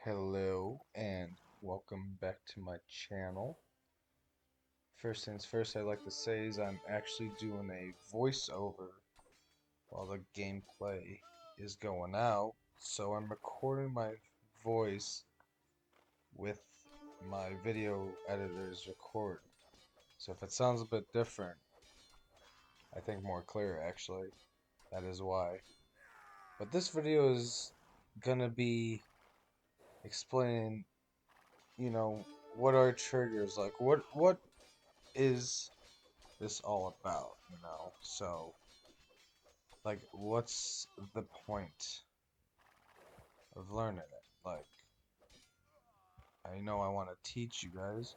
Hello and welcome back to my channel. First things first, I'd like to say is I'm actually doing a voiceover while the gameplay is going out. So I'm recording my voice with my video editor's record. So if it sounds a bit different, I think more clear actually, that is why. But this video is gonna be explaining, what are triggers, like what is this all about, So, like, what's the point of learning it? Like, I know I want to teach you guys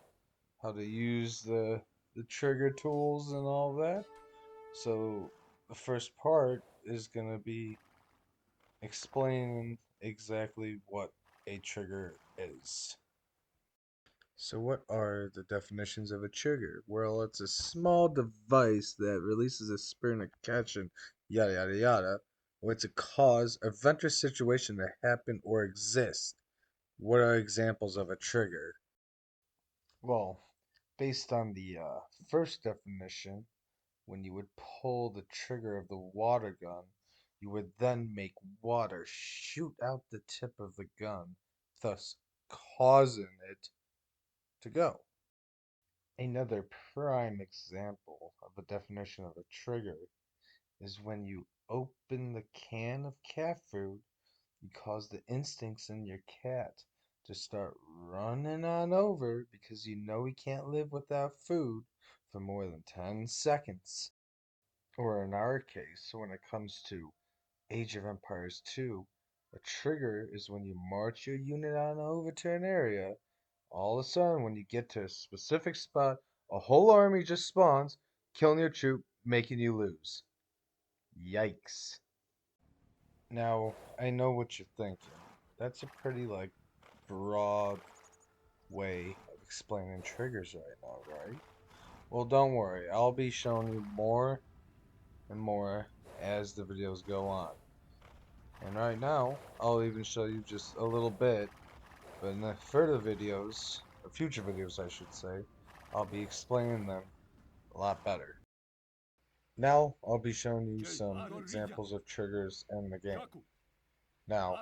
how to use the trigger tools and all that. So, the first part is going to be explaining exactly what a trigger is. So what are the definitions of a trigger? Well, it's a small device that releases a spring to catch and yada yada yada, or it's a cause, event, or situation to happen or exist. What are examples of a trigger? Well, based on the first definition, when you would pull the trigger of the water gun, you would then make water shoot out the tip of the gun, thus causing it to go. Another prime example of the definition of a trigger is when you open the can of cat food, you cause the instincts in your cat to start running on over because you know he can't live without food for more than 10 seconds. Or in our case, when it comes to Age of Empires 2, a trigger is when you march your unit on over to an area. All of a sudden, when you get to a specific spot, a whole army just spawns, killing your troop, making you lose. Yikes. Now, I know what you're thinking. That's a pretty, broad way of explaining triggers right now, right? Well, don't worry. I'll be showing you more and more as the videos go on. And right now, I'll even show you just a little bit. But in the further videos, or future videos I should say, I'll be explaining them a lot better. Now I'll be showing you some examples of triggers in the game. Now,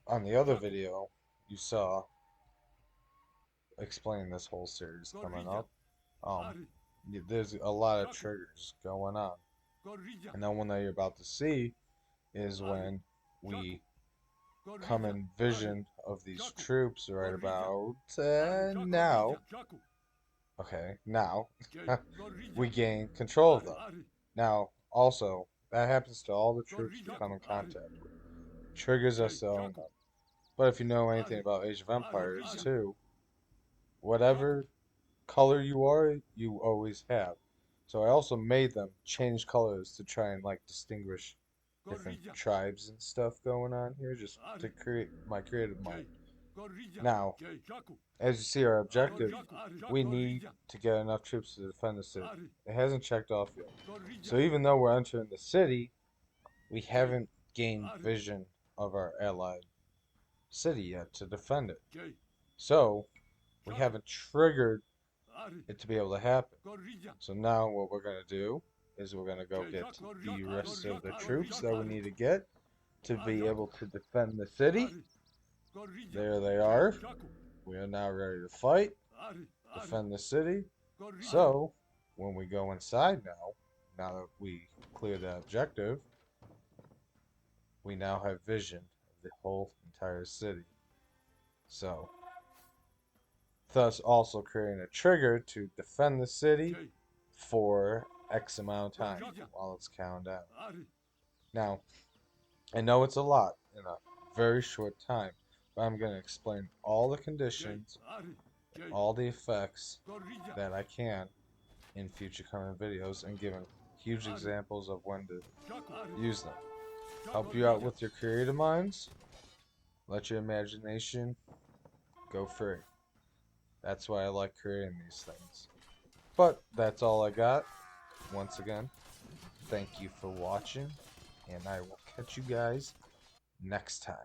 on the other video you saw explaining this whole series coming up, there's a lot of triggers going on. And the one that you're about to see is when we come in vision of these troops right about now. Okay, now we gain control of them. Now, also, that happens to all the troops we come in contact with. Triggers us to own them. But if you know anything about Age of Empires too, whatever color you are, you always have. So I also made them change colors to try and distinguish different tribes and stuff going on here, just to create my creative mind. Now, as you see, our objective, we need to get enough troops to defend the city. It hasn't checked off yet. So even though we're entering the city, we haven't gained vision of our allied city yet to defend it. So we haven't triggered it to be able to happen. So now what we're going to do is we're going to go get the rest of the troops that we need to get to be able to defend the city. There they are. We are now ready to fight, defend the city. So when we go inside now that we clear the objective, we now have vision of the whole entire city. So, thus also creating a trigger to defend the city for X amount of time while it's counting down. Now, I know it's a lot in a very short time, but I'm going to explain all the conditions, all the effects that I can in future coming videos and giving huge examples of when to use them. Help you out with your creative minds. Let your imagination go free. That's why I like creating these things. But that's all I got. Once again, thank you for watching, and I will catch you guys next time.